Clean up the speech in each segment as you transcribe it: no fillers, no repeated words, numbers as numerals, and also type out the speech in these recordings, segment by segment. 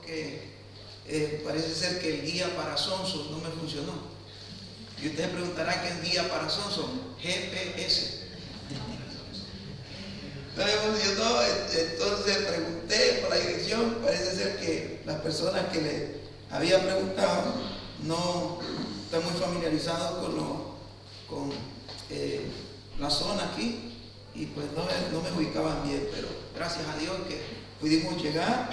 porque parece ser que el guía para Sonso no me funcionó. Y usted preguntará qué es guía para Sonso. GPS. No me funcionó, entonces pregunté por la dirección. Parece ser que las personas que le había preguntado no están muy familiarizados con la zona aquí, y pues no me ubicaban bien, pero gracias a Dios que pudimos llegar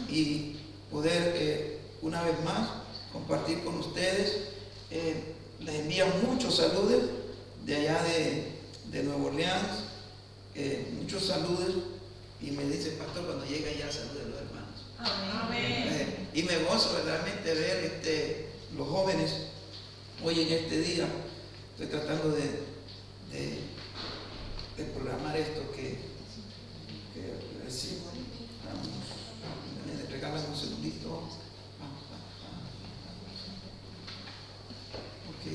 y poder una vez más compartir con ustedes. Les envío muchos saludos de allá de Nueva Orleans, muchos saludos, y me dice: pastor, cuando llega allá salude a los hermanos. Amén. Y me gozo verdaderamente ver los jóvenes hoy en este día. Estoy tratando de programar esto que recibo. Me regalan un segundito. Ok.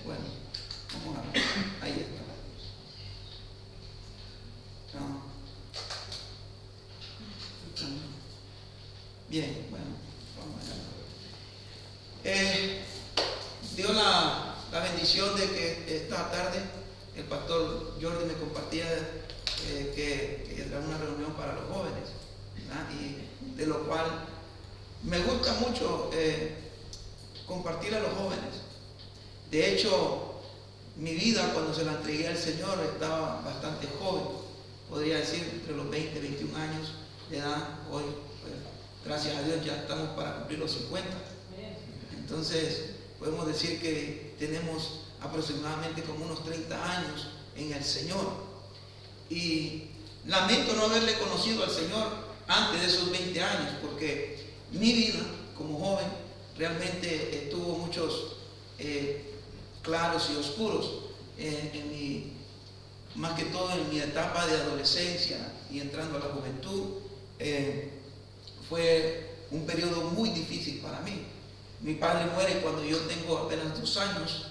Bueno, vamos a ver. Ahí está. Bien, bueno, vamos allá. Dio la bendición de que esta tarde el pastor Jordi me compartía que era una reunión para los jóvenes, ¿verdad? Y de lo cual me gusta mucho compartir a los jóvenes. De hecho, mi vida cuando se la entregué al Señor estaba bastante joven, podría decir entre los 20 y 21 años de edad. Hoy, pues, gracias a Dios, ya estamos para cumplir los 50. Entonces podemos decir que tenemos aproximadamente como unos 30 años en el Señor, y lamento no haberle conocido al Señor antes de esos 20 años, porque mi vida como joven realmente tuvo muchos claros y oscuros más que todo en mi etapa de adolescencia y entrando a la juventud. Fue un periodo muy difícil para mí. Mi padre muere cuando yo tengo apenas 2 años.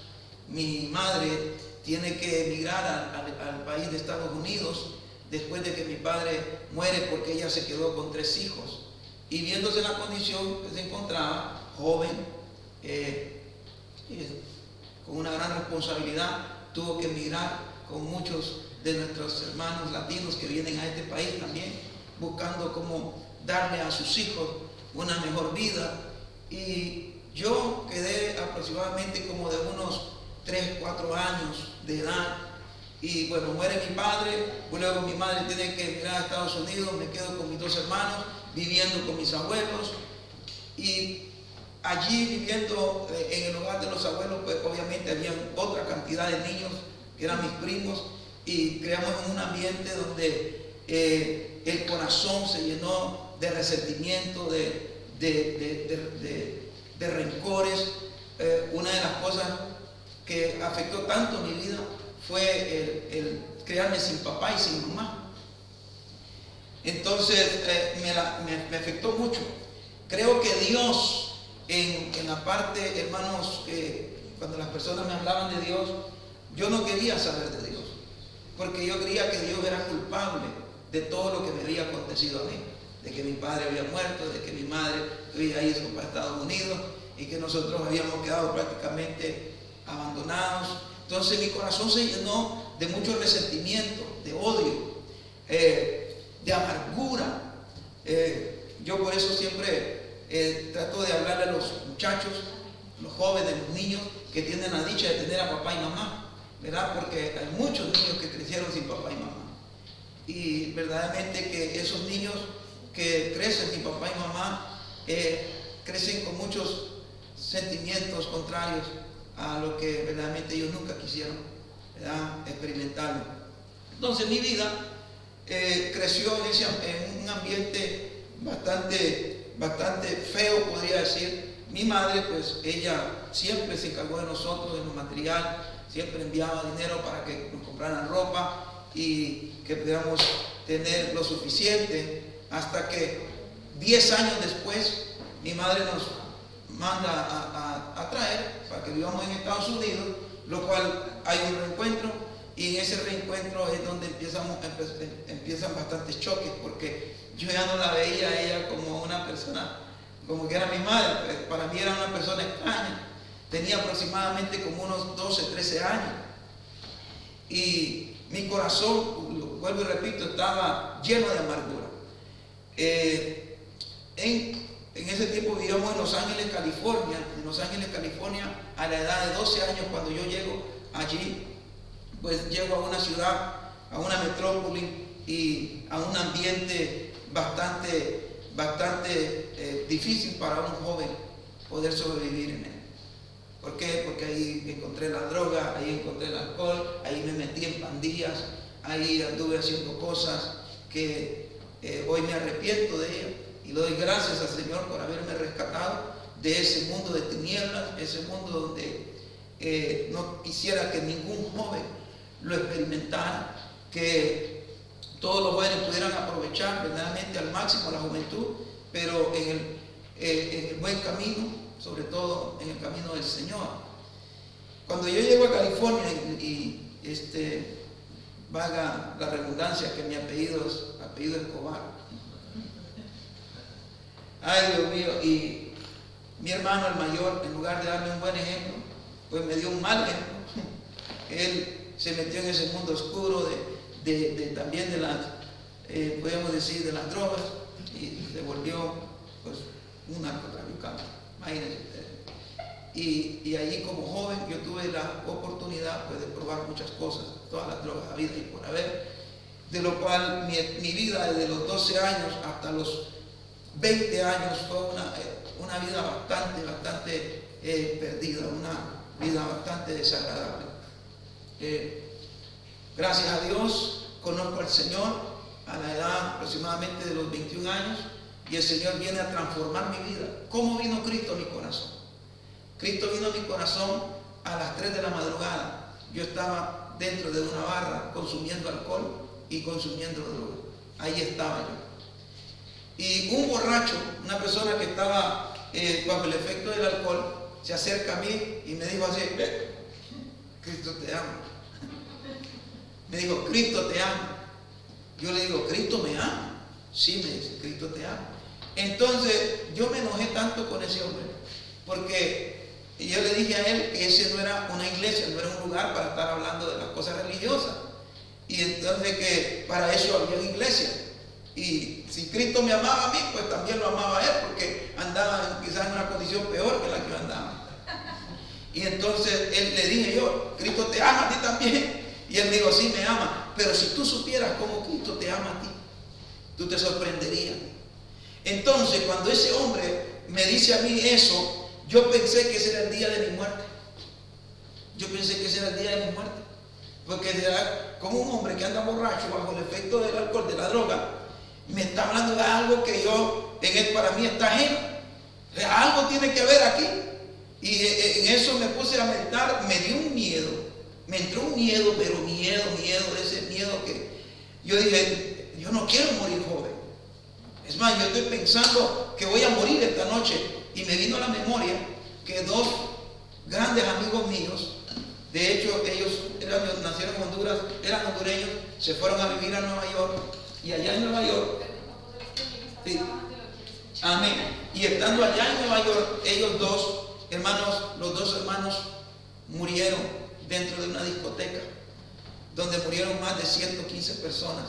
Mi madre tiene que emigrar al país de Estados Unidos después de que mi padre muere, porque ella se quedó con 3 hijos. Y viéndose la condición que se encontraba, joven, con una gran responsabilidad, tuvo que emigrar con muchos de nuestros hermanos latinos que vienen a este país también, buscando cómo darle a sus hijos una mejor vida. Y yo quedé aproximadamente como de unos 3, 4 años de edad, y bueno, muere mi padre, luego mi madre tiene que emigrar a Estados Unidos, me quedo con mis 2 hermanos, viviendo con mis abuelos, y allí viviendo en el hogar de los abuelos, pues obviamente había otra cantidad de niños que eran mis primos, y creamos en un ambiente donde el corazón se llenó de resentimiento, de rencores. Una de las cosas que afectó tanto mi vida fue el criarme sin papá y sin mamá. Entonces me afectó mucho. Creo que Dios, en la parte, hermanos, cuando las personas me hablaban de Dios, yo no quería saber de Dios, porque yo creía que Dios era culpable de todo lo que me había acontecido a mí, de que mi padre había muerto, de que mi madre había ido para Estados Unidos y que nosotros habíamos quedado prácticamente abandonados. Entonces mi corazón se llenó de mucho resentimiento, de odio, de amargura. Yo por eso siempre trato de hablarle a los muchachos, los jóvenes, los niños que tienen la dicha de tener a papá y mamá, ¿verdad? Porque hay muchos niños que crecieron sin papá y mamá. Y verdaderamente que esos niños que crecen sin papá y mamá crecen con muchos sentimientos contrarios a lo que verdaderamente ellos nunca quisieron, ¿verdad?, experimentarlo. Entonces mi vida creció en un ambiente bastante feo, podría decir. Mi madre, pues ella siempre se encargó de nosotros, de lo material, siempre enviaba dinero para que nos compraran ropa y que pudiéramos tener lo suficiente, hasta que 10 años después mi madre nos manda a traer para que vivamos en Estados Unidos, lo cual hay un reencuentro, y en ese reencuentro es donde empiezan bastantes choques, porque yo ya no la veía a ella como una persona, como que era mi madre. Pues para mí era una persona extraña. Tenía aproximadamente como unos 12, 13 años. Y mi corazón, vuelvo y repito, estaba lleno de amargura. En ese tiempo vivíamos en Los Ángeles, California. En Los Ángeles, California, a la edad de 12 años, cuando yo llego allí, pues llego a una ciudad, a una metrópoli y a un ambiente bastante difícil para un joven poder sobrevivir en él. ¿Por qué? Porque ahí encontré la droga, ahí encontré el alcohol, ahí me metí en pandillas, ahí anduve haciendo cosas que hoy me arrepiento de ellas, y le doy gracias al Señor por haberme rescatado de ese mundo de tinieblas, ese mundo donde no quisiera que ningún joven lo experimentara, que todos los jóvenes pudieran aprovechar verdaderamente al máximo la juventud, pero en el buen camino, sobre todo en el camino del Señor. Cuando yo llego a California y vaga la redundancia que mi apellido es Escobar. Ay, Dios mío, y mi hermano el mayor, en lugar de darme un buen ejemplo, pues me dio un mal ejemplo. Él se metió en ese mundo oscuro también de las, podemos decir, de las drogas, y se volvió pues un narcotraficante. Imagínense ustedes. Y ahí como joven yo tuve la oportunidad pues, de probar muchas cosas, todas las drogas habidas y por haber, de lo cual mi vida desde los 12 años hasta los 20 años fue una vida bastante perdida, una vida bastante desagradable. Gracias a Dios conozco al Señor a la edad aproximadamente de los 21 años, y el Señor viene a transformar mi vida. ¿Cómo vino Cristo a mi corazón? Cristo vino a mi corazón a las 3 de la madrugada. Yo estaba dentro de una barra consumiendo alcohol y consumiendo droga. Ahí estaba yo. Y un borracho, una persona que estaba bajo el efecto del alcohol, se acerca a mí y me dijo así: Cristo te ama. Me dijo: Cristo te ama. Yo le digo: ¿Cristo me ama? Sí, me dice: Cristo te ama. Entonces yo me enojé tanto con ese hombre, porque yo le dije a él que ese no era una iglesia, no era un lugar para estar hablando de las cosas religiosas, y entonces que para eso había una iglesia, y si Cristo me amaba a mí, pues también lo amaba a él, porque andaba quizás en una condición peor que la que yo andaba. Y entonces él, le dije yo: Cristo te ama a ti también. Y él me dijo: sí, me ama, pero si tú supieras cómo Cristo te ama a ti, tú te sorprenderías. Entonces, cuando ese hombre me dice a mí eso, yo pensé que ese era el día de mi muerte. Yo pensé que ese era el día de mi muerte. Porque como un hombre que anda borracho bajo el efecto del alcohol, de la droga, me está hablando de algo que para mí está ajeno. Algo tiene que haber aquí. Y en eso me puse a meditar, me dio un miedo. Me entró un miedo, pero miedo, ese miedo que yo dije: yo no quiero morir joven. Es más, yo estoy pensando que voy a morir esta noche. Y me vino a la memoria que 2 grandes amigos míos, de hecho ellos nacieron en Honduras, eran hondureños, se fueron a vivir a Nueva York, y allá en Nueva York, sí, amén, y estando allá en Nueva York, ellos 2 hermanos, los 2 hermanos murieron dentro de una discoteca, donde murieron más de 115 personas.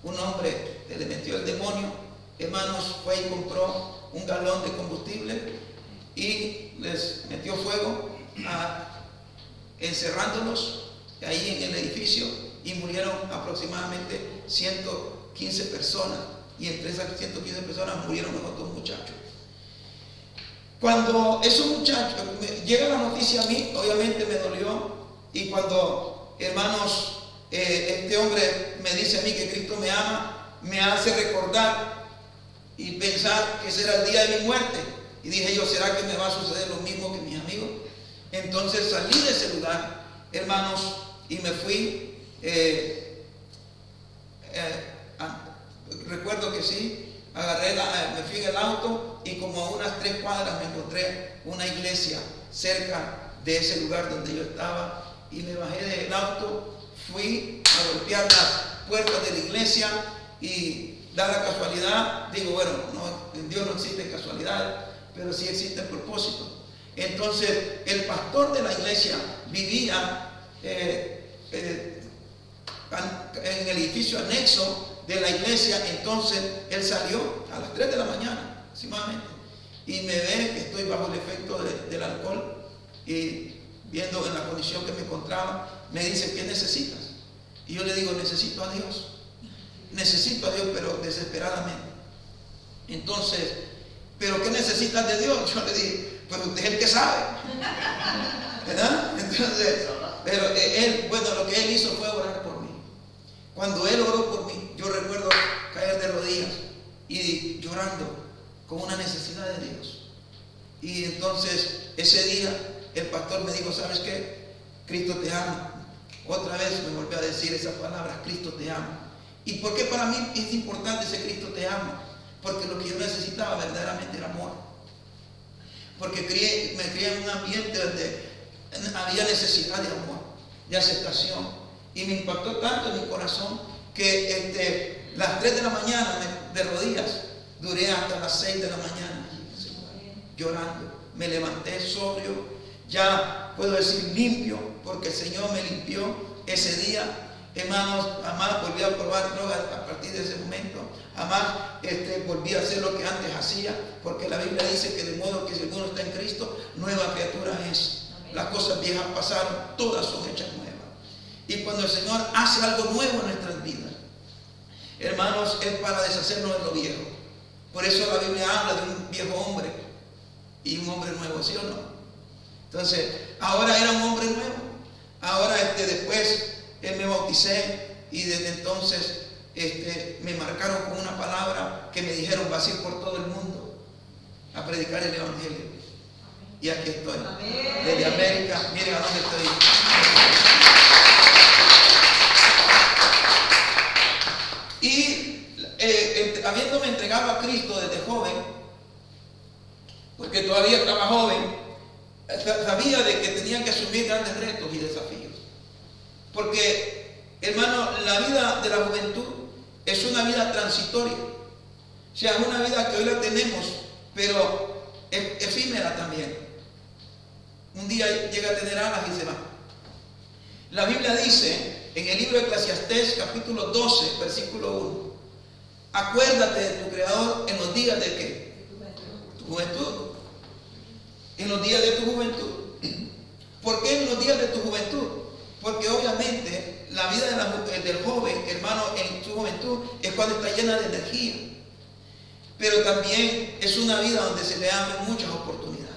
Un hombre que le metió el demonio, hermanos, fue y compró un galón de combustible y les metió fuego, encerrándolos ahí en el edificio, y murieron aproximadamente 115 personas, y entre esas 115 personas murieron los otros muchachos. Cuando esos muchachos, llega la noticia a mí, obviamente me dolió, y cuando, hermanos, este hombre me dice a mí que Cristo me ama, me hace recordar y pensar que ese era el día de mi muerte. Y dije yo: ¿será que me va a suceder lo mismo que mis amigos? Entonces salí de ese lugar, hermanos, y me fui. Recuerdo que sí, me fui en el auto, y como a unas 3 cuadras me encontré una iglesia cerca de ese lugar donde yo estaba, y me bajé del auto, fui a golpear las puertas de la iglesia y da la casualidad, digo, bueno, no, en Dios no existen casualidades, pero sí existen propósitos. Entonces, el pastor de la iglesia vivía en el edificio anexo de la iglesia. Entonces, él salió a las 3 de la mañana, aproximadamente, y me ve que estoy bajo el efecto del alcohol, y viendo en la condición que me encontraba, me dice, ¿qué necesitas? Y yo le digo, necesito a Dios, pero desesperadamente. Entonces, ¿pero qué necesitas de Dios? Yo le dije, pues usted es el que sabe, ¿verdad? Entonces, pero él, bueno, lo que él hizo fue orar por mí. Cuando él oró por mí, yo recuerdo caer de rodillas y llorando con una necesidad de Dios. Y entonces, ese día, el pastor me dijo, ¿sabes qué? Cristo te ama. Otra vez me volvió a decir esas palabras, Cristo te ama. ¿Y por qué para mí es importante ese Cristo te ama? Porque lo que yo necesitaba verdaderamente era amor. Porque me crié en un ambiente donde había necesidad de amor, de aceptación. Y me impactó tanto en mi corazón que las 3 de la mañana de rodillas duré hasta las 6 de la mañana llorando. Me levanté sobrio, ya puedo decir limpio, porque el Señor me limpió ese día. Hermanos, jamás volví a probar drogas a partir de ese momento. Jamás volví a hacer lo que antes hacía, porque la Biblia dice que de modo que si alguno está en Cristo, nueva criatura es. Las cosas viejas pasaron, todas son hechas nuevas. Y cuando el Señor hace algo nuevo en nuestras vidas, hermanos, es para deshacernos de lo viejo. Por eso la Biblia habla de un viejo hombre y un hombre nuevo, ¿sí o no? Entonces, ahora era un hombre nuevo. Ahora después me bauticé y desde entonces me marcaron con una palabra que me dijeron, vas a ir por todo el mundo a predicar el evangelio. Y aquí estoy, desde América. Miren a dónde estoy. Y habiéndome entregado a Cristo desde joven, porque todavía estaba joven, sabía de que tenía que asumir grandes retos y desafíos. Porque, hermano, la vida de la juventud es una vida transitoria. O sea, es una vida que hoy la tenemos, pero es efímera también. Un día llega a tener alas y se va. La Biblia dice en el libro de Eclesiastés, capítulo 12, versículo 1, acuérdate de tu Creador en los días de ¿qué? Tu juventud. En los días de tu juventud. ¿Por qué en los días de tu juventud? Porque obviamente la vida del joven, hermano, en su juventud es cuando está llena de energía. Pero también es una vida donde se le abren muchas oportunidades.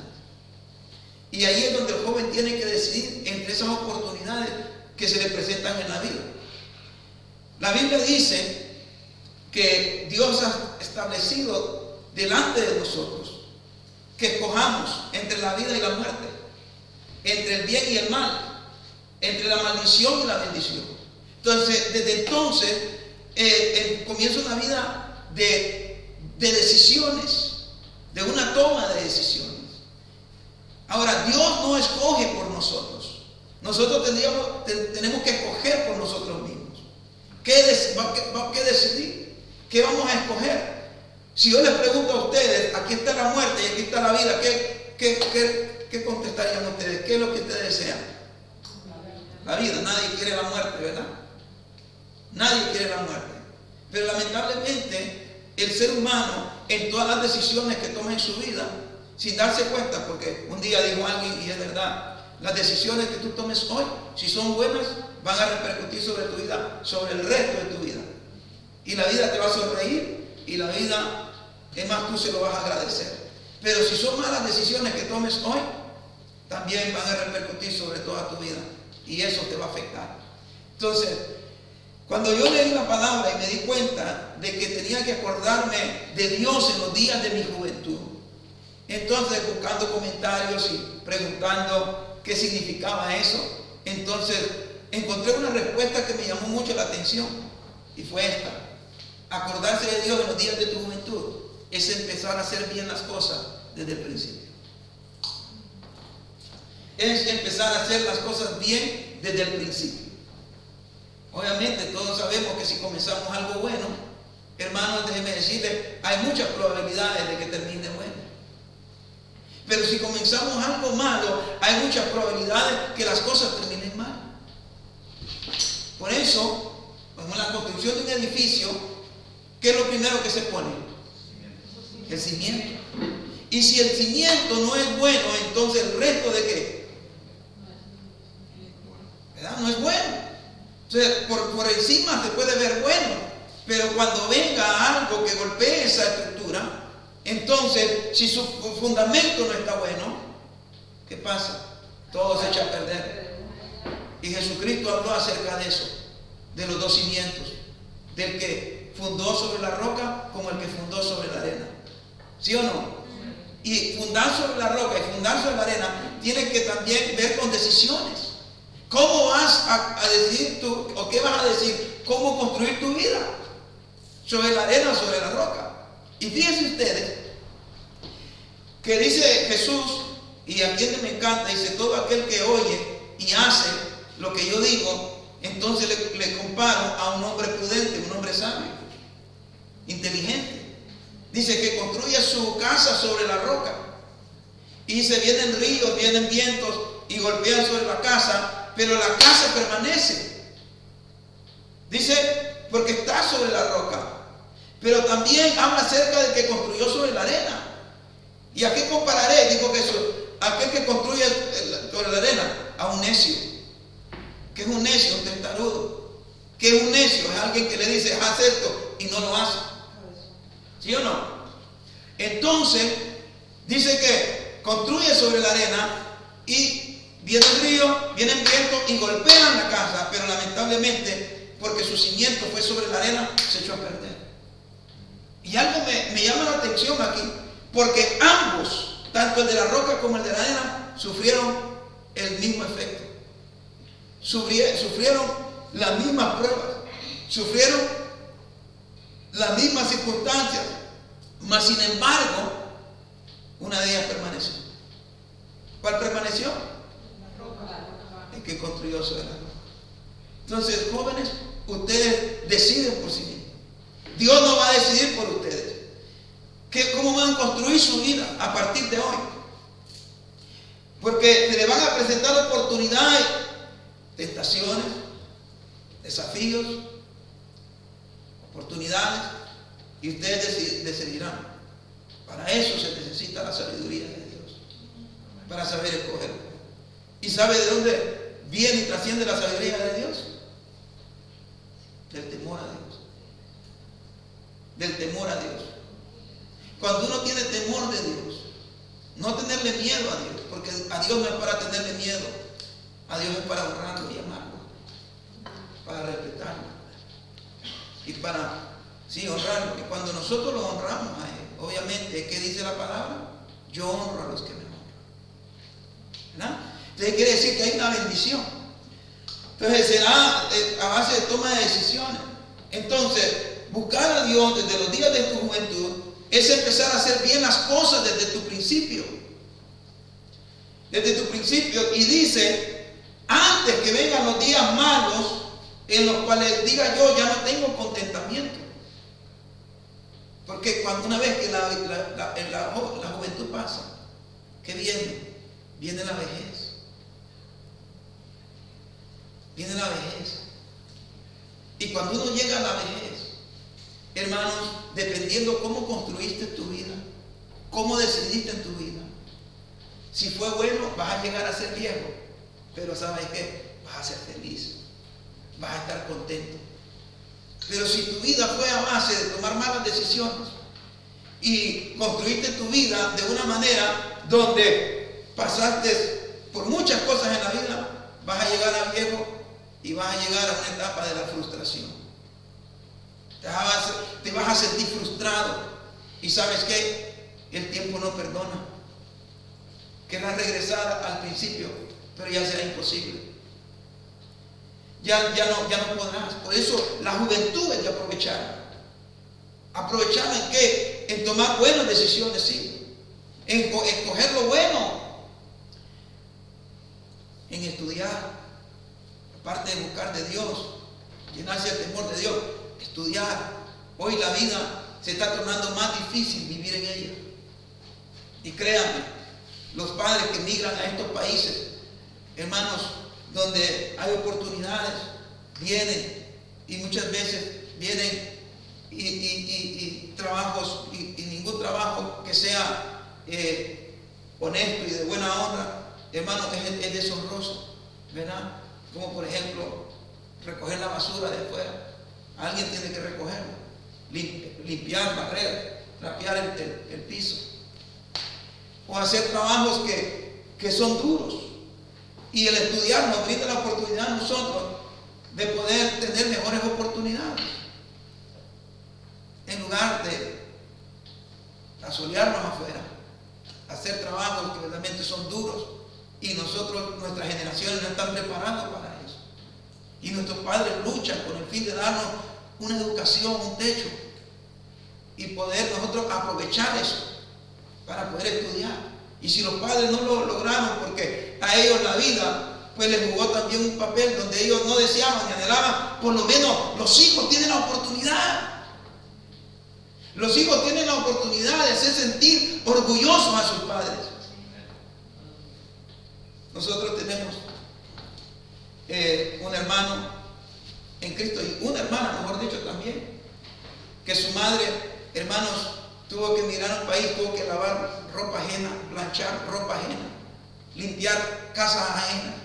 Y ahí es donde el joven tiene que decidir entre esas oportunidades que se le presentan en la vida. La Biblia dice que Dios ha establecido delante de nosotros que escojamos entre la vida y la muerte, entre el bien y el mal, entre la maldición y la bendición. Entonces, desde entonces comienza una vida de decisiones, de una toma de decisiones. Ahora, Dios no escoge por nosotros. Nosotros tenemos que escoger por nosotros mismos. ¿Qué decidir? ¿Qué vamos a escoger? Si yo les pregunto a ustedes, aquí está la muerte y aquí está la vida, ¿qué contestarían ustedes? ¿Qué es lo que ustedes desean? La vida. Nadie quiere la muerte, ¿verdad? Nadie quiere la muerte. Pero lamentablemente, el ser humano, en todas las decisiones que toma en su vida, sin darse cuenta, porque un día dijo alguien, y es verdad, las decisiones que tú tomes hoy, si son buenas, van a repercutir sobre tu vida, sobre el resto de tu vida. Y la vida te va a sonreír, y la vida, es más, tú se lo vas a agradecer. Pero si son malas decisiones que tomes hoy, también van a repercutir sobre toda tu vida, y eso te va a afectar. Entonces, cuando yo leí la palabra y me di cuenta de que tenía que acordarme de Dios en los días de mi juventud, entonces buscando comentarios y preguntando qué significaba eso, entonces encontré una respuesta que me llamó mucho la atención, y fue esta: acordarse de Dios en los días de tu juventud es empezar a hacer bien las cosas desde el principio. Es empezar a hacer las cosas bien desde el principio. Obviamente todos sabemos que si comenzamos algo bueno, hermanos, déjenme decirles, hay muchas probabilidades de que termine bueno. Pero si comenzamos algo malo, hay muchas probabilidades que las cosas terminen mal. Por eso, en la construcción de un edificio, ¿qué es lo primero que se pone? El cimiento. Y si el cimiento no es bueno, entonces el resto de qué? ¿Verdad? No es bueno. Entonces, por encima se puede ver bueno, pero cuando venga algo que golpee esa estructura, entonces, si su fundamento no está bueno, ¿qué pasa? Todo se echa a perder. Y Jesucristo habló acerca de eso, de los dos cimientos, del que fundó sobre la roca como el que fundó sobre la arena. ¿Sí o no? Y fundar sobre la roca y fundar sobre la arena tiene que también ver con decisiones. ¿Cómo vas a decidir tú, o qué vas a decir, cómo construir tu vida? ¿Sobre la arena o sobre la roca? Y fíjense ustedes que dice Jesús, y aquí es donde me encanta, dice, todo aquel que oye y hace lo que yo digo, entonces le comparo a un hombre prudente, un hombre sabio, inteligente. Dice que construye su casa sobre la roca. Y dice, vienen ríos, vienen vientos y golpean sobre la casa, pero la casa permanece. Dice, porque está sobre la roca. Pero también habla acerca del que construyó sobre la arena. ¿Y a qué compararé? Dijo Jesús, aquel que construye sobre la arena, a un necio. ¿Qué es un necio? Un testarudo. ¿Qué es un necio? Es alguien que le dice, haz esto, y no lo hace. ¿Sí o no? Entonces, dice que construye sobre la arena y viene el río, vienen vientos y golpean la casa, pero lamentablemente, porque su cimiento fue sobre la arena, se echó a perder. Y algo me llama la atención aquí, porque ambos, tanto el de la roca como el de la arena, sufrieron el mismo efecto. Sufrieron las mismas pruebas, sufrieron las mismas circunstancias, mas sin embargo, una de ellas permaneció. ¿Cuál permaneció? El que construyó sobre la roca. Entonces, jóvenes, ustedes deciden por sí mismos. Dios no va a decidir por ustedes. ¿Cómo van a construir su vida a partir de hoy? Porque se le van a presentar oportunidades, tentaciones, desafíos, oportunidades, y ustedes decidirán. Para eso se necesita la sabiduría de Dios, para saber escoger. ¿Y sabe de dónde viene y trasciende la sabiduría de Dios? Del temor a Dios. Del temor a Dios. Cuando uno tiene temor de Dios, no tenerle miedo a Dios, porque a Dios no es para tenerle miedo, a Dios es para honrarlo y amarlo, para respetarlo y para honrarlo. Y cuando nosotros lo honramos a Él, obviamente, ¿qué dice la palabra? Yo honro a los que me honran, ¿verdad? Entonces quiere decir que hay una bendición. Entonces será a base de toma de decisiones. Entonces, buscar a Dios desde los días de tu juventud es empezar a hacer bien las cosas desde tu principio. Desde tu principio. Y dice, antes que vengan los días malos, en los cuales diga yo, ya no tengo contentamiento. Porque cuando una vez que la juventud pasa, ¿qué viene? Viene la vejez. Viene la vejez. Y cuando uno llega a la vejez, hermanos, dependiendo cómo construiste tu vida, cómo decidiste en tu vida, si fue bueno, vas a llegar a ser viejo, pero ¿sabes qué? Vas a ser feliz, vas a estar contento. Pero si tu vida fue a base de tomar malas decisiones y construiste tu vida de una manera donde pasaste por muchas cosas en la vida, vas a llegar a viejo y vas a llegar a una etapa de la frustración. Te vas a sentir frustrado. Y ¿sabes qué? El tiempo no perdona. Querrás regresar al principio, pero ya será imposible. Ya no podrás. Por eso la juventud es de aprovechar. ¿Aprovechar en qué? En tomar buenas decisiones, sí. En escoger lo bueno. En estudiar. Aparte de buscar de Dios, llenarse del temor de Dios, estudiar. Hoy la vida se está tornando más difícil vivir en ella. Y créanme, los padres que migran a estos países, hermanos, donde hay oportunidades, vienen y muchas veces vienen y trabajos y ningún trabajo que sea honesto y de buena honra, hermanos, es deshonroso, ¿verdad? Como por ejemplo recoger la basura de afuera. Alguien tiene que recogerlo, limpiar, barrer, trapear el piso, o hacer trabajos que son duros. Y el estudiar nos brinda la oportunidad a nosotros de poder tener mejores oportunidades, en lugar de asolearnos afuera, hacer trabajos que realmente son duros, y nuestras generaciones no están preparadas para eso. Y nuestros padres luchan con el fin de darnos una educación, un techo, y poder nosotros aprovechar eso para poder estudiar. Y si los padres no lo lograron, porque a ellos la vida pues les jugó también un papel donde ellos no deseaban ni anhelaban, por lo menos los hijos tienen la oportunidad. Los hijos tienen la oportunidad de hacer sentir orgullosos a sus padres. Nosotros tenemos un hermano en Cristo y una hermana, mejor dicho, también, que su madre, hermanos, tuvo que emigrar a un país, tuvo que lavar ropa ajena, planchar ropa ajena, limpiar casas ajenas,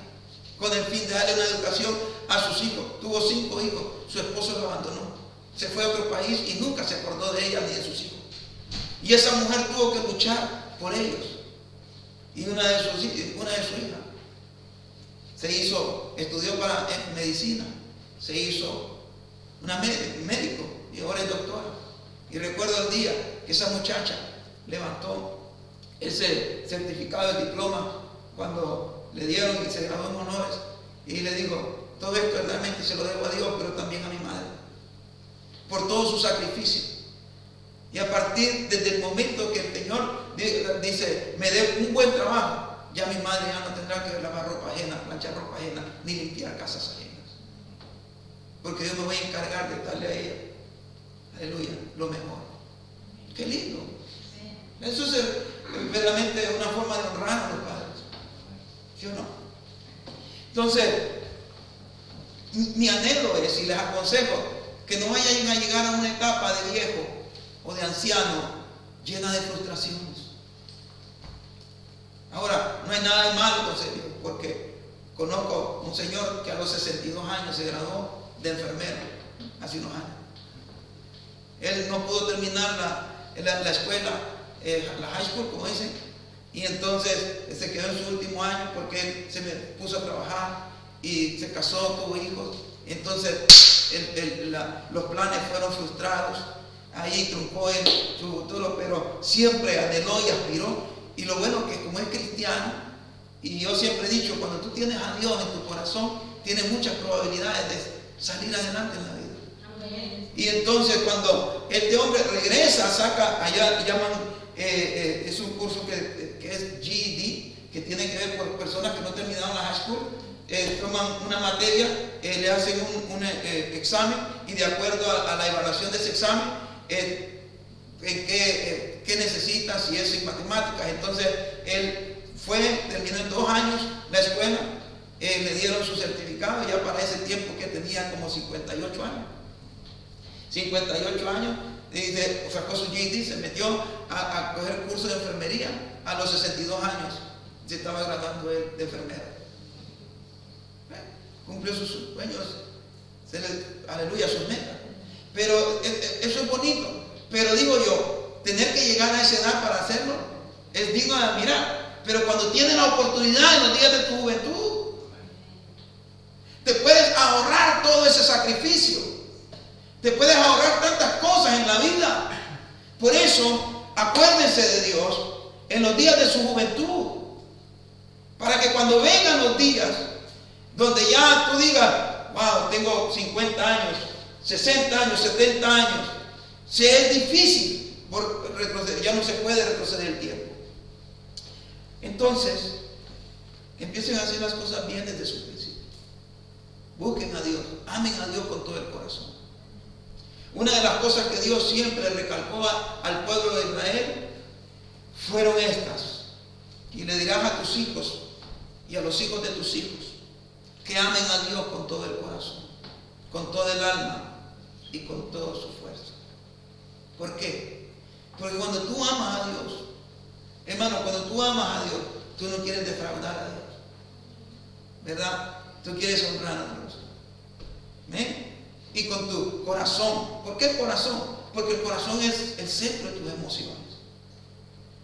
con el fin de darle una educación a sus hijos. Tuvo 5 hijos, su esposo lo abandonó, se fue a otro país y nunca se acordó de ella ni de sus hijos. Y esa mujer tuvo que luchar por ellos. Y una de sus hijas estudió para medicina, se hizo médico y ahora es doctora. Y recuerdo el día que esa muchacha levantó ese certificado de diploma cuando le dieron y se graduó en honores, y le dijo: todo esto realmente se lo debo a Dios, pero también a mi madre, por todo su sacrificio. Y a partir desde el momento que el Señor dice: me dé un buen trabajo, ya mi madre ya no tendrá que lavar ropa ajena, planchar ropa ajena, ni limpiar casas ajenas, porque yo me voy a encargar de darle a ella, aleluya, lo mejor. Qué lindo. Eso es verdaderamente una forma de honrar a los padres, ¿sí o no? Entonces, mi anhelo es, y les aconsejo, que no vayan a llegar a una etapa de viejo o de anciano llena de frustraciones. Ahora, no hay nada de malo con ser viejo, porque conozco un señor que a los 62 años se graduó de enfermero, hace unos años. Él no pudo terminar la escuela, la high school, como dicen, y entonces se quedó en su último año porque él se puso a trabajar y se casó, tuvo hijos. Entonces los planes fueron frustrados, ahí truncó su futuro, pero siempre anheló y aspiró. Y lo bueno que como es cristiano, y yo siempre he dicho, cuando tú tienes a Dios en tu corazón, tienes muchas probabilidades de salir adelante en la vida. Amén. Y entonces cuando este hombre regresa, saca, allá llaman, es un curso que es GED, que tiene que ver con personas que no terminaron la high school, toman una materia, le hacen un examen, y de acuerdo a la evaluación de ese examen, qué necesita, si es en matemáticas. Entonces él terminó en 2 años la escuela, le dieron su certificado, ya para ese tiempo que tenía como 58 años. 58 años, sacó su GED, se metió a coger curso de enfermería. A los 62 años se estaba graduando de enfermero. Cumplió sus sueños, aleluya, sus metas. Pero eso es bonito. Pero digo yo, tener que llegar a esa edad para hacerlo es digno de admirar. Pero cuando tienes la oportunidad en los días de tu juventud, te puedes ahorrar todo ese sacrificio. Te puedes ahorrar tantas cosas en la vida. Por eso, acuérdense de Dios en los días de su juventud, para que cuando vengan los días donde ya tú digas: wow, tengo 50 años, 60 años, 70 años, si es difícil retroceder, ya no se puede retroceder el tiempo. Entonces, empiecen a hacer las cosas bien desde su principio. busquen a Dios, amen a Dios con todo el corazón. Una de las cosas que Dios siempre recalcó al pueblo de Israel fueron estas. Y le dirás a tus hijos y a los hijos de tus hijos que amen a Dios con todo el corazón, con toda el alma y con toda su fuerza. ¿Por qué? Porque cuando tú amas a Dios, hermano, cuando tú amas a Dios, tú no quieres defraudar a Dios, ¿verdad? Tú quieres honrar a Dios. ¿Eh? Y con tu corazón. ¿Por qué el corazón? Porque el corazón es el centro de tus emociones.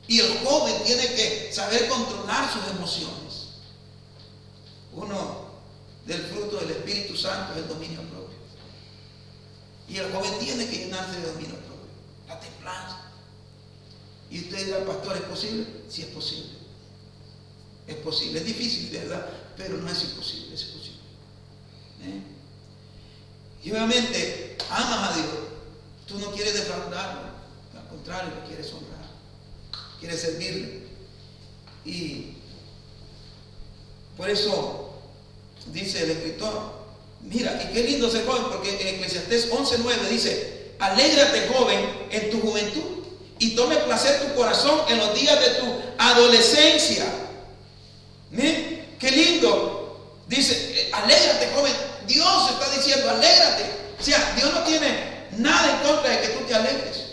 Y el joven tiene que saber controlar sus emociones. Uno del fruto del Espíritu Santo es el dominio propio. Y el joven tiene que llenarse de dominio propio. La templanza. Y usted dirá, pastor, ¿es posible? Sí, es posible. Es posible. Es difícil, ¿verdad? Pero no es imposible, es posible. Y obviamente amas a Dios. Tú no quieres defraudarlo. Al contrario, lo quieres honrar. Quieres servirle. Y por eso dice el escritor, mira, y qué lindo ser joven, porque en Eclesiastés 11:9 dice, alégrate joven en tu juventud y tome placer tu corazón en los días de tu adolescencia. Qué lindo. Dice, alégrate joven. Dios está diciendo, alégrate. O sea, Dios no tiene nada en contra de que tú te alegres.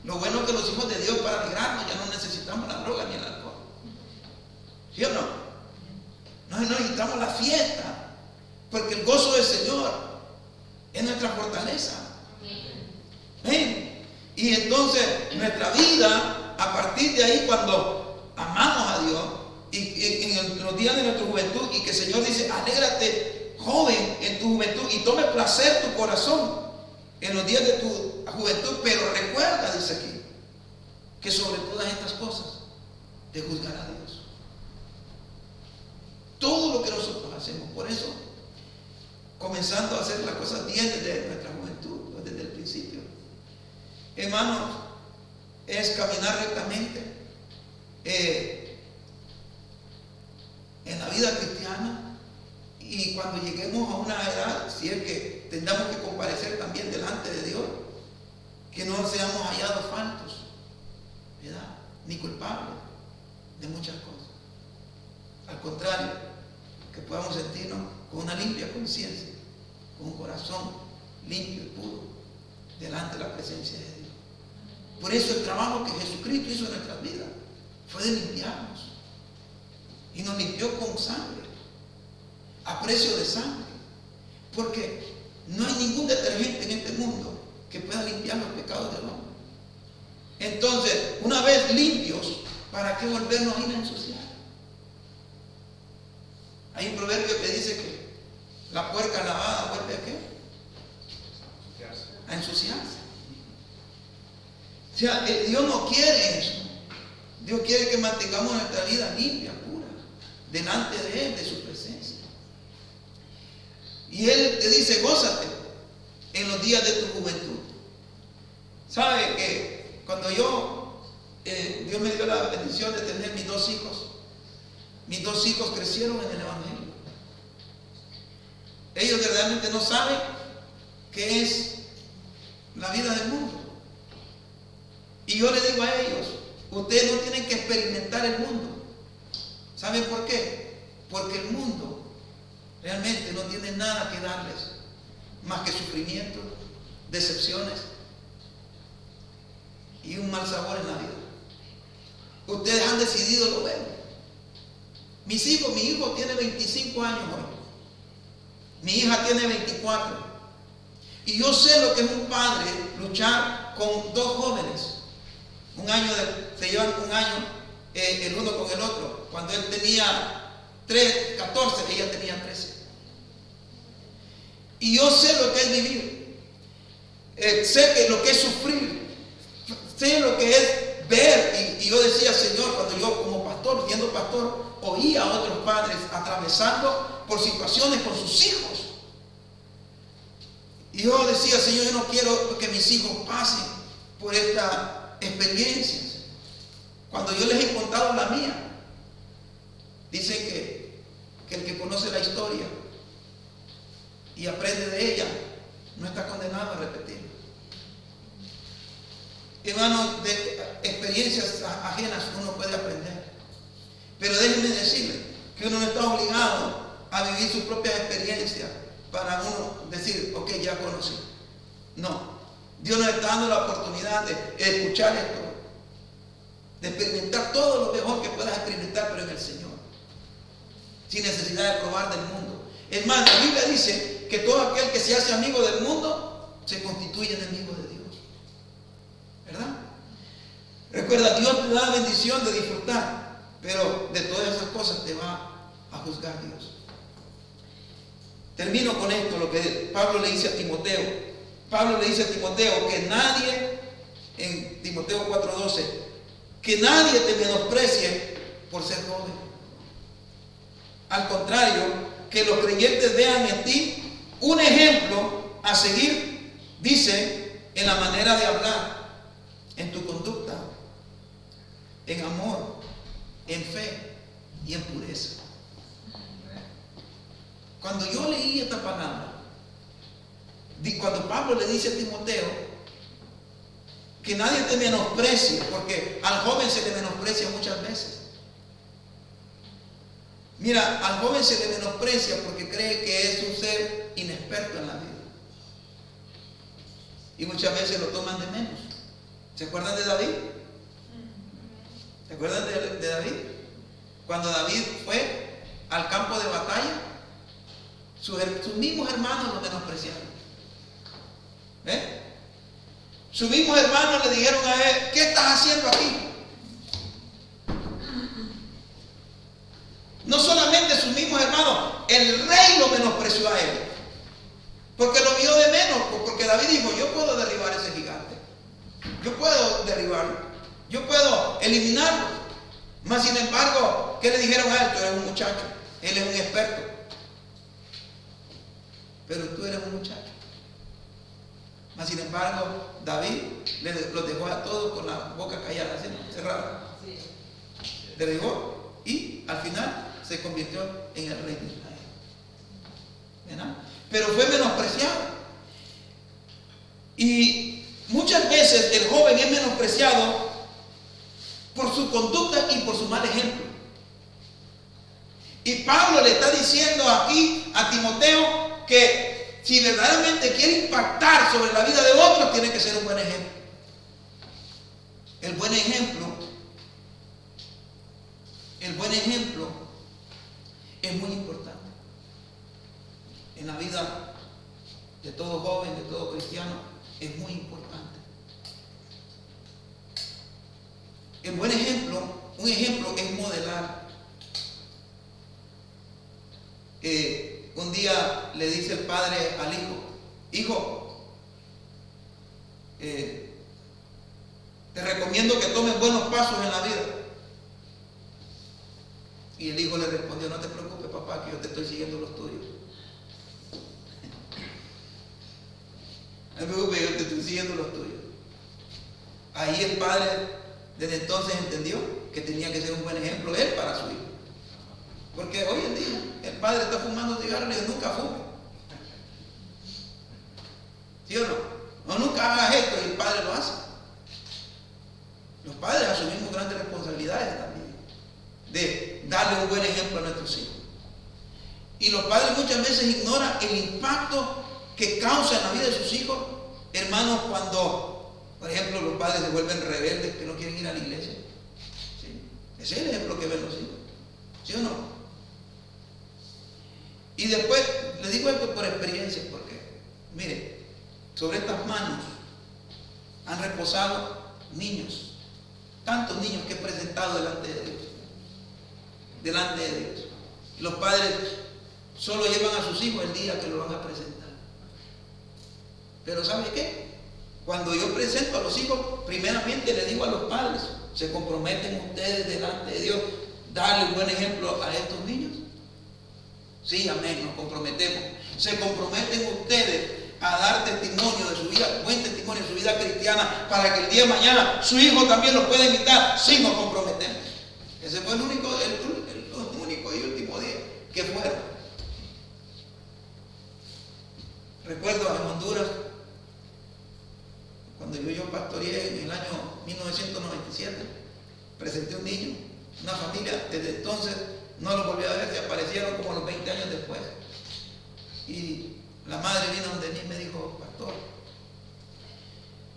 Lo bueno es que los hijos de Dios, para alegrarnos, ya no necesitamos la droga ni el alcohol. ¿Sí o no? No necesitamos la fiesta, porque el gozo del Señor es nuestra fortaleza. ¿Eh? Y entonces nuestra vida, a partir de ahí, cuando amamos a Dios, y en los días de nuestra juventud, y que el Señor dice, alégrate joven en tu juventud y tome placer tu corazón en los días de tu juventud, pero recuerda, dice aquí, que sobre todas estas cosas te juzgará Dios. Todo lo que nosotros hacemos, por eso, comenzando a hacer las cosas bien desde nuestra juventud, desde el principio, hermanos, es caminar rectamente en la vida cristiana. Y cuando lleguemos a una edad, si es que tengamos que comparecer también delante de Dios, que no seamos hallados faltos, ¿verdad? Ni culpables de muchas cosas. Al contrario, que podamos sentirnos con una limpia conciencia, con un corazón limpio y puro, delante de la presencia de Dios. Por eso el trabajo que Jesucristo hizo en nuestras vidas fue de limpiarnos. Y nos limpió con sangre, a precio de sangre, porque no hay ningún detergente en este mundo que pueda limpiar los pecados del hombre. Entonces, una vez limpios, ¿para qué volvernos a ir a ensuciar? Hay un proverbio que dice que la puerca lavada vuelve ¿a qué? A ensuciarse. O sea, Dios no quiere eso. Dios quiere que mantengamos nuestra vida limpia, pura, delante de Él, de su presencia. Y Él te dice, gózate en los días de tu juventud. ¿Sabe que cuando Dios me dio la bendición de tener mis dos hijos crecieron en el Evangelio. Ellos verdaderamente no saben qué es la vida del mundo. Y yo le digo a ellos, ustedes no tienen que experimentar el mundo. ¿Saben por qué? Porque el mundo realmente no tiene nada que darles más que sufrimiento, decepciones y un mal sabor en la vida. Ustedes han decidido lo bueno. Mi hijo tiene 25 años hoy. Mi hija tiene 24. Y yo sé lo que es un padre luchar con dos jóvenes. Se llevan un año el uno con el otro. Cuando él tenía 14, ella tenía 13. Y yo sé lo que es vivir. Sé que lo que es sufrir. Sé lo que es ver. Y yo decía, Señor, cuando yo como pastor, siendo pastor, oía a otros padres atravesando por situaciones con sus hijos. Y yo decía, Señor, yo no quiero que mis hijos pasen por estas experiencias. Cuando yo les he contado la mía, dicen que el que conoce la historia y aprende de ella, no está condenado a repetirlo. Hermanos, de experiencias ajenas uno puede aprender. Pero déjenme decirle que uno no está obligado a vivir sus propias experiencias para uno decir, ok, ya conocí. No. Dios nos está dando la oportunidad de escuchar esto, de experimentar todo lo mejor que puedas experimentar, pero en el Señor, sin necesidad de probar del mundo. Es más, la Biblia dice que todo aquel que se hace amigo del mundo se constituye enemigo de Dios, ¿verdad? Recuerda, Dios te da la bendición de disfrutar, pero de todas esas cosas te va a juzgar Dios. Termino con esto, lo que Pablo le dice a Timoteo. Pablo le dice a Timoteo que nadie, en Timoteo 4:12, que nadie te menosprecie por ser joven. Al contrario, que los creyentes vean en ti un ejemplo a seguir, dice, en la manera de hablar, en tu conducta, en amor, en fe y en pureza. Cuando yo leí esta palabra, cuando Pablo le dice a Timoteo que nadie te menosprecie, porque al joven se le menosprecia muchas veces. Mira, al joven se le menosprecia porque cree que es un ser inexperto en la vida. Y muchas veces lo toman de menos. ¿Se acuerdan de David? ¿Se acuerdan de David? Cuando David fue al campo de batalla, sus mismos hermanos lo menospreciaron. Sus mismos hermanos le dijeron a él, ¿qué estás haciendo aquí? No solamente sus mismos hermanos, el rey lo menospreció a él, porque lo vio de menos, porque David dijo, yo puedo derribar ese gigante, yo puedo derribarlo, yo puedo eliminarlo. Mas sin embargo, ¿qué le dijeron a él? Tú eres un muchacho, él es un experto, pero tú eres un muchacho. Mas sin embargo, David los dejó a todos con la boca callada, ¿sí? Cerrada. Le dejó y al final se convirtió en el rey de Israel. ¿Verdad? Pero fue menospreciado. Y muchas veces el joven es menospreciado por su conducta y por su mal ejemplo. Y Pablo le está diciendo aquí a Timoteo que si verdaderamente quiere impactar sobre la vida de otros, tiene que ser un buen ejemplo. El buen ejemplo es muy importante en la vida de todo joven, de todo cristiano, es muy importante. El buen ejemplo, un ejemplo es modelar. Un día le dice el padre al hijo, hijo, te recomiendo que tomes buenos pasos en la vida. Y el hijo le respondió, no te preocupes, papá, que yo te estoy siguiendo los tuyos. No te preocupes, yo te estoy siguiendo los tuyos. Ahí el padre desde entonces entendió que tenía que ser un buen ejemplo él para su hijo. Porque hoy en día el padre está fumando cigarros y le dice, nunca fume. ¿Sí o no? O nunca hagas esto y el padre lo hace. Los padres asumimos grandes responsabilidades también de darle un buen ejemplo a nuestros hijos. Y los padres muchas veces ignoran el impacto que causa en la vida de sus hijos, hermanos, cuando, por ejemplo, los padres se vuelven rebeldes, que no quieren ir a la iglesia. ¿Sí? Ese es el ejemplo que ven los hijos. ¿Sí o no? Y después, les digo esto por experiencia, porque, mire, sobre estas manos han reposado niños, tantos niños que he presentado delante de Dios. Delante de Dios. Los padres solo llevan a sus hijos el día que lo van a presentar. Pero ¿sabe qué? Cuando yo presento a los hijos, primeramente le digo a los padres, ¿se comprometen ustedes delante de Dios darle un buen ejemplo a estos niños? Sí, amén, nos comprometemos. ¿Se comprometen ustedes a dar testimonio de su vida, buen testimonio de su vida cristiana, para que el día de mañana su hijo también los pueda imitar? Sí, nos comprometemos. Ese fue el único y último día que fueron. Recuerdo en Honduras, cuando yo pastoreé en el año 1997, presenté un niño, una familia, desde entonces no lo volví a ver, se aparecieron como los 20 años después. Y la madre vino donde mí y me dijo: pastor,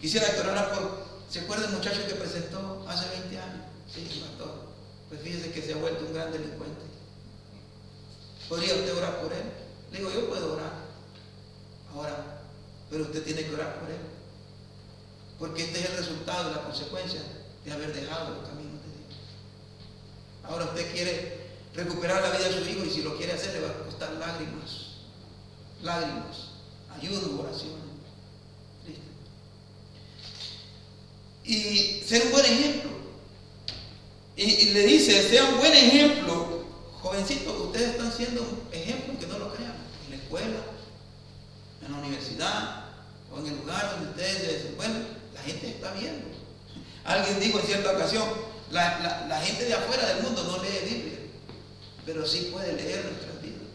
quisiera que orara por... ¿Se acuerda el muchacho que presentó hace 20 años? Sí, pastor, pues fíjese que se ha vuelto un gran delincuente. ¿Podría usted orar por él? Le digo: yo puedo orar. Ahora, pero usted tiene que orar por él, porque este es el resultado y la consecuencia de haber dejado los caminos de Dios. Ahora usted quiere recuperar la vida de su hijo, y si lo quiere hacer le va a costar lágrimas, ayuno, oraciones. ¿Listo? Y ser un buen ejemplo. Y le dice: sea un buen ejemplo. Jovencitos, ustedes están siendo un ejemplo, que no lo crean, en la escuela, en la universidad, o en el lugar donde ustedes se desenvuelven. La gente está viendo. Alguien dijo en cierta ocasión: la gente de afuera del mundo no lee Biblia, pero sí puede leer nuestras vidas.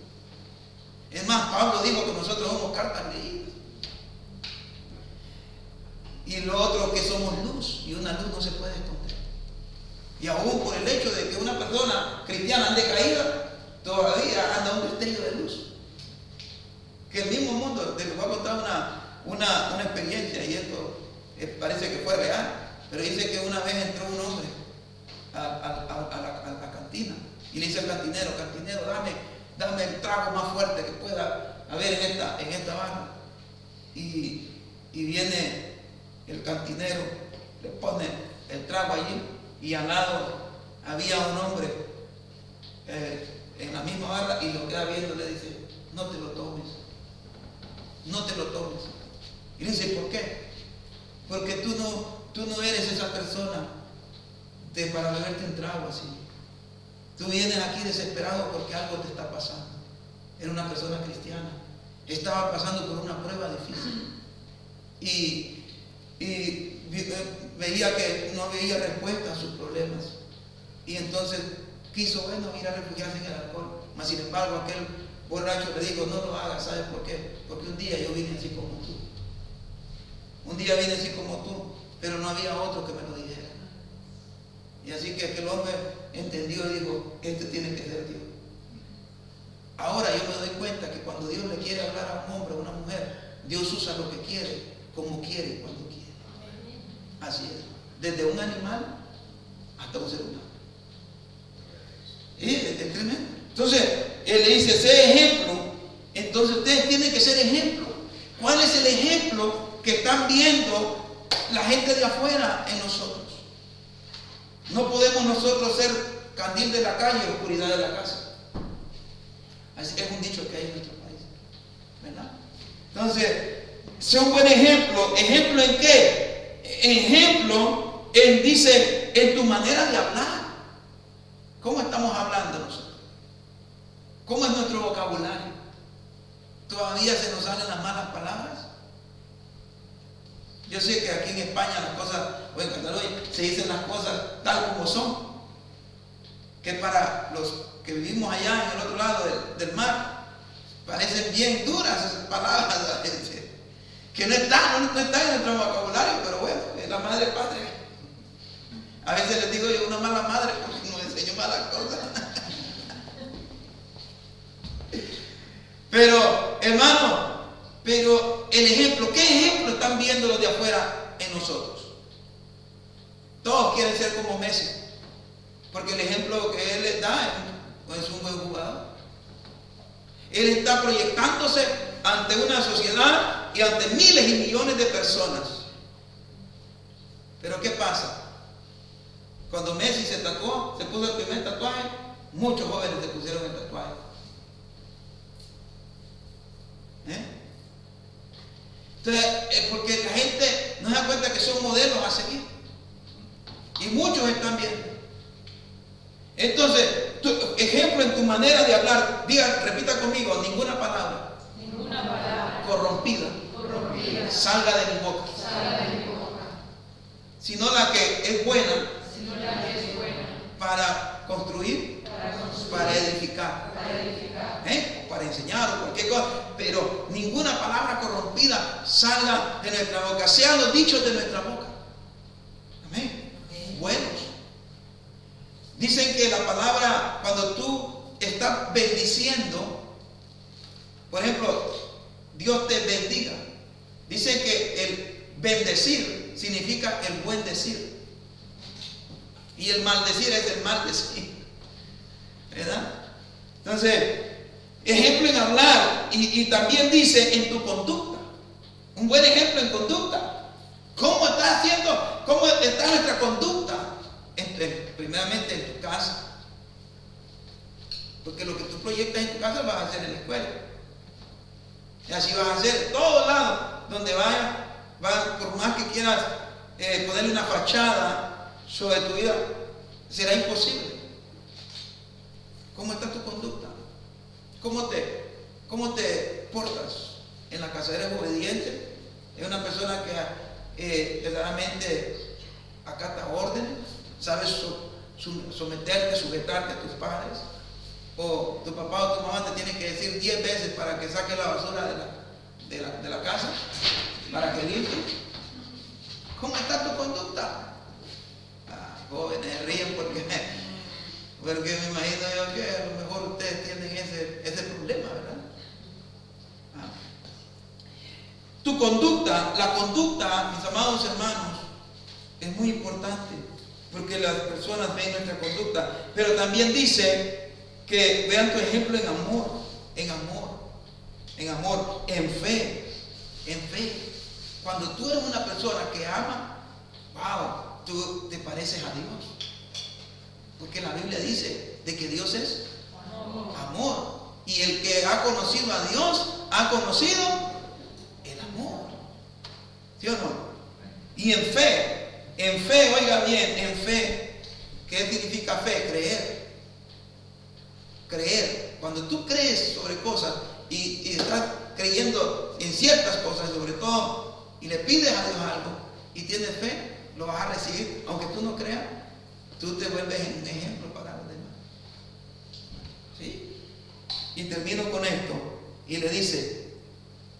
Es más, Pablo dijo que nosotros somos cartas leídas. Y lo otro, que somos luz, y una luz no se puede esconder. Y aún por el hecho de que una persona cristiana ande caída, todavía anda un destello de luz. Que el mismo mundo, les voy a contar una experiencia, y esto parece que fue real, pero dice que una vez entró un hombre a la cantina y le dice al cantinero: cantinero, dame el trago más fuerte que pueda haber en esta barra. Y viene el cantinero, le pone el trago allí, y al lado había un hombre en la misma barra, y lo queda viendo, le dice: no te lo tomes, no te lo tomes. Y le dice: ¿por qué? Porque tú no eres esa persona para beberte un trago así. Tú vienes aquí desesperado porque algo te está pasando. Era una persona cristiana, estaba pasando por una prueba difícil, y veía que no veía respuesta a sus problemas, y entonces quiso ir a refugiarse en el alcohol. Mas sin embargo, aquel borracho le dijo: no lo hagas. ¿Sabes por qué? Porque un día yo vine así como tú. Un día vine así como tú, pero no había otro que me lo dijera. Y así que aquel hombre entendió y dijo: este tiene que ser Dios. Ahora yo me doy cuenta que cuando Dios le quiere hablar a un hombre o a una mujer, Dios usa lo que quiere, como quiere y cuando quiere. Así es. Desde un animal hasta un ser humano. Es tremendo. Entonces, él le dice: sé ejemplo. Entonces ustedes tienen que ser ejemplo. ¿Cuál es el ejemplo que están viendo la gente de afuera en nosotros? No podemos nosotros ser candil de la calle y oscuridad de la casa. Así que es un dicho que hay en nuestro país, ¿verdad? Entonces, sé un buen ejemplo. ¿Ejemplo en qué? Ejemplo dice, en tu manera de hablar. ¿Cómo estamos hablando nosotros? ¿Cómo es nuestro vocabulario? ¿Todavía se nos salen las malas palabras? Yo sé que aquí en España las cosas, o en Cataluña, se dicen las cosas tal como son. Que para los que vivimos allá en el otro lado del mar, parecen bien duras esas palabras a la gente. Que no están en nuestro vocabulario, pero bueno, es la madre patria. A veces les digo yo: una mala madre, porque nos enseñó malas cosas. Pero, hermano, el ejemplo, ¿qué ejemplo están viendo los de afuera en nosotros? Todos quieren ser como Messi, porque el ejemplo que él les da es un buen jugador. Él está proyectándose ante una sociedad y ante miles y millones de personas. Pero ¿qué pasa? Cuando Messi se tatuó, se puso el primer tatuaje, muchos jóvenes se pusieron el tatuaje. Entonces, porque la gente no se da cuenta que son modelos a seguir. Y muchos están viendo. Entonces, ejemplo en tu manera de hablar. Diga, repita conmigo: ninguna palabra corrompida salga de mi boca, sino la que es buena, para construir, para edificar, para enseñar o cualquier cosa. pero ninguna palabra corrompida salga de nuestra boca, sean los dichos de nuestra boca. Amén. Buenos. Dicen que la palabra, cuando tú estás bendiciendo, por ejemplo, Dios te bendiga. Dicen que el bendecir significa el buen decir. Y el maldecir es el maldecir. ¿Verdad? Entonces, ejemplo en hablar y también dice en tu conducta. Un buen ejemplo en conducta. ¿Cómo está haciendo? ¿Cómo está nuestra conducta? Primeramente en tu casa. Porque lo que tú proyectas en tu casa lo vas a hacer en la escuela. Y así vas a hacer en todos lados. Donde vayas, por más que quieras ponerle una fachada sobre tu vida, será imposible. ¿Cómo está tu conducta? ¿Cómo te portas en la casa? ¿Eres obediente? ¿Es una persona que verdaderamente acata órdenes? ¿Sabes someterte, sujetarte a tus padres? ¿O tu papá o tu mamá te tiene que decir 10 veces para que saque la basura de la casa? ¿Para que limpie? ¿Cómo está tu conducta? Jóvenes ríen porque me imagino yo que a lo mejor ustedes tienen ese problema, ¿verdad? Tu conducta, la conducta, mis amados hermanos, es muy importante porque las personas ven nuestra conducta, pero también dice que vean tu ejemplo en amor, en fe. Cuando tú eres una persona que ama, wow, tú te pareces a Dios. Porque la Biblia dice de que Dios es amor. Y el que ha conocido a Dios, ha conocido el amor. ¿Sí o no? Y en fe, oiga bien, en fe, ¿qué significa fe? Creer. Cuando tú crees sobre cosas y estás creyendo en ciertas cosas, sobre todo, y le pides a Dios algo y tienes fe, lo vas a recibir, aunque tú no creas. Tú te vuelves un ejemplo para los demás. ¿Sí? Y termino con esto. Y le dice,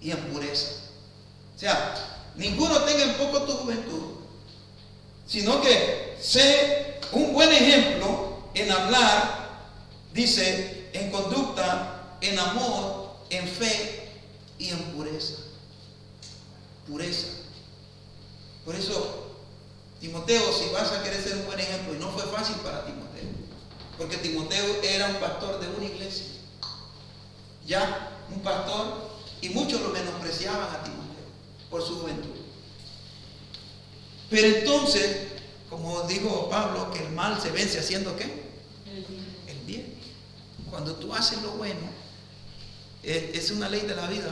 y en pureza. O sea, ninguno tenga en poco tu juventud, sino que sé un buen ejemplo en hablar, dice, en conducta, en amor, en fe y en pureza. Pureza. Por eso, Timoteo, si vas a querer ser un buen ejemplo, y no fue fácil para Timoteo, porque Timoteo era un pastor de una iglesia, ya un pastor, y muchos lo menospreciaban a Timoteo por su juventud. Pero entonces, como dijo Pablo, que el mal se vence haciendo ¿qué? El bien. Cuando tú haces lo bueno, es una ley de la vida,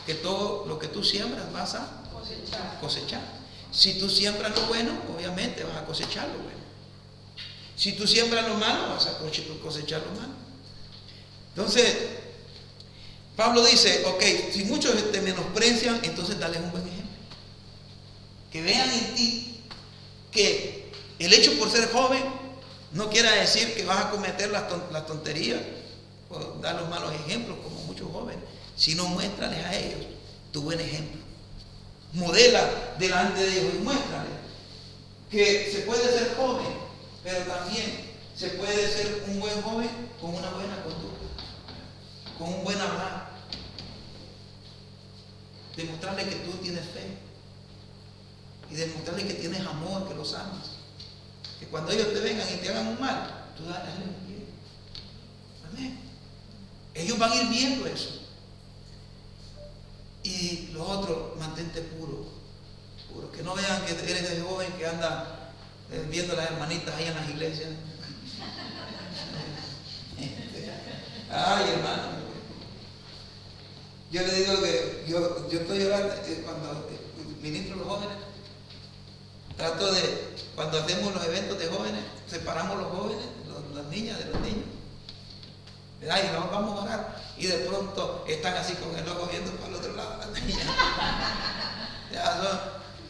que todo lo que tú siembras vas a cosechar. Si tú siembras lo bueno, obviamente vas a cosechar lo bueno. Si tú siembras lo malo, vas a cosechar lo malo. Entonces, Pablo dice, ok, si muchos te menosprecian, entonces dale un buen ejemplo. Que vean en ti que el hecho por ser joven no quiere decir que vas a cometer las tonterías o dar los malos ejemplos como muchos jóvenes, sino muéstrales a ellos tu buen ejemplo. Modela delante de ellos y muéstrale que se puede ser joven, pero también se puede ser un buen joven con una buena conducta, con un buen hablar. Demostrarle que tú tienes fe y demostrarle que tienes amor, que los amas, que cuando ellos te vengan y te hagan un mal, tú dale un bien. Amén. Ellos van a ir viendo eso. Y lo otro, mantente puro. Que no vean que eres de joven que anda viendo a las hermanitas ahí en las iglesias. Ay, hermano. Yo le digo que yo estoy llorando cuando ministro a los jóvenes. Trato de, cuando hacemos los eventos de jóvenes, separamos los jóvenes, las niñas de los niños. ¿Verdad? Y nos vamos a orar. Y de pronto están así con el ojo viendo para el otro lado las niñas.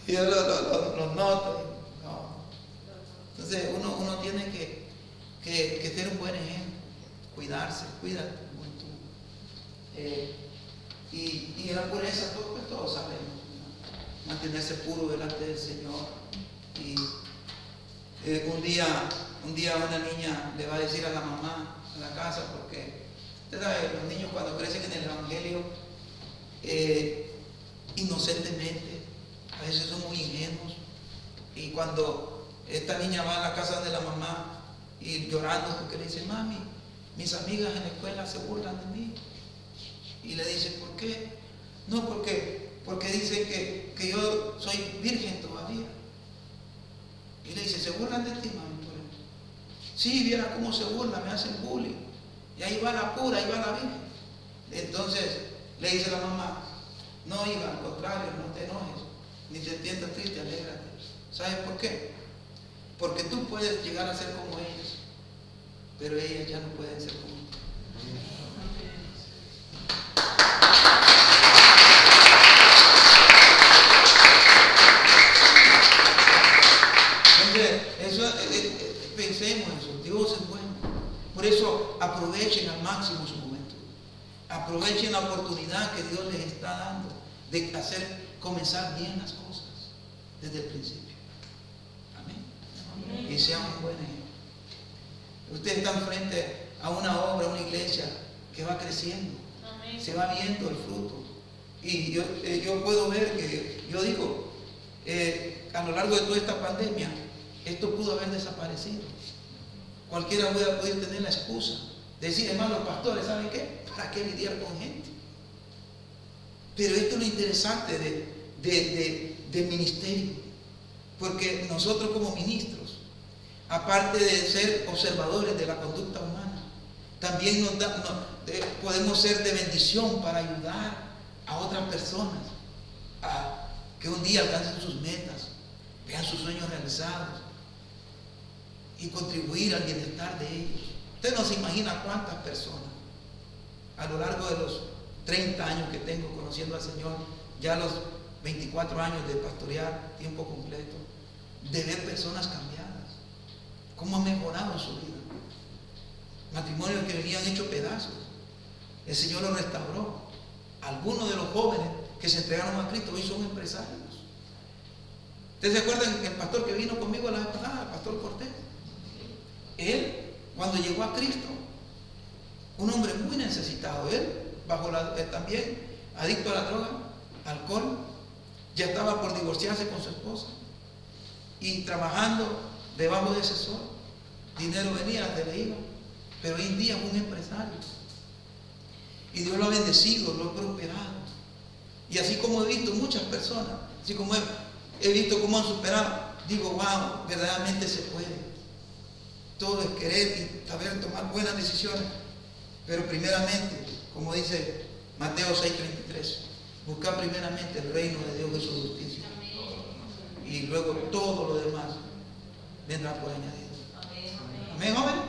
Y yo los noto. No. Entonces uno tiene que ser un buen ejemplo. Cuidarse, cuida tu juventud. Y en la pureza todos sabemos, ¿no? Mantenerse puro delante del Señor. Y un día una niña le va a decir a la mamá, a la casa, porque usted sabe, los niños cuando crecen en el Evangelio, inocentemente, a veces son muy ingenuos. Y cuando esta niña va a la casa de la mamá y llorando porque le dice: mami, mis amigas en la escuela se burlan de mí. Y le dice: ¿por qué? No, porque dicen que yo soy virgen todavía. Y le dice: ¿se burlan de ti, mami? Sí, viera cómo se burlan, me hacen bullying. Y ahí va la pura, ahí va la virgen. Entonces le dice la mamá: no, hija, al contrario, no te enojes, ni te sientas triste, alégrate. ¿Sabes por qué? Porque tú puedes llegar a ser como ellos, pero ellas ya no pueden ser como tú. Pensemos eso, Dios es bueno. Por eso aprovechen al máximo su momento. Aprovechen la oportunidad que Dios les está dando de comenzar bien las cosas desde el principio. Amén. Y sean un buen ejemplo. Ustedes están frente a una obra, a una iglesia que va creciendo. Amén. Se va viendo el fruto. Y yo puedo ver que, yo digo, a lo largo de toda esta pandemia, esto pudo haber desaparecido. Cualquiera hubiera podido tener la excusa de decir: hermanos pastores, ¿saben qué? ¿Para qué lidiar con gente? Pero esto es lo interesante del ministerio, porque nosotros como ministros, aparte de ser observadores de la conducta humana, también podemos ser de bendición para ayudar a otras personas a que un día alcancen sus metas, vean sus sueños realizados y contribuir al bienestar de ellos. Usted no se imagina cuántas personas a lo largo de los 30 años que tengo conociendo al Señor, ya los 24 años de pastorear tiempo completo, de ver personas cambiadas, cómo han mejorado su vida. Matrimonios que venían hechos pedazos, el Señor los restauró. Algunos de los jóvenes que se entregaron a Cristo hoy son empresarios. ¿Ustedes se acuerdan del pastor que vino conmigo la vez pasada, el pastor Cortés? Él, cuando llegó a Cristo, un hombre muy necesitado, él también adicto a la droga, alcohol, ya estaba por divorciarse con su esposa y trabajando debajo de ese sol. Dinero venía, se le iba, pero hoy en día es un empresario y Dios lo ha bendecido, lo ha prosperado. Y así como he visto muchas personas, así como he visto cómo han superado, digo: wow, verdaderamente se puede. Todo es querer y saber tomar buenas decisiones, pero primeramente, como dice Mateo 6:33, buscar primeramente el reino de Dios y su justicia. Y luego todo lo demás vendrá por añadido. Amén, joven.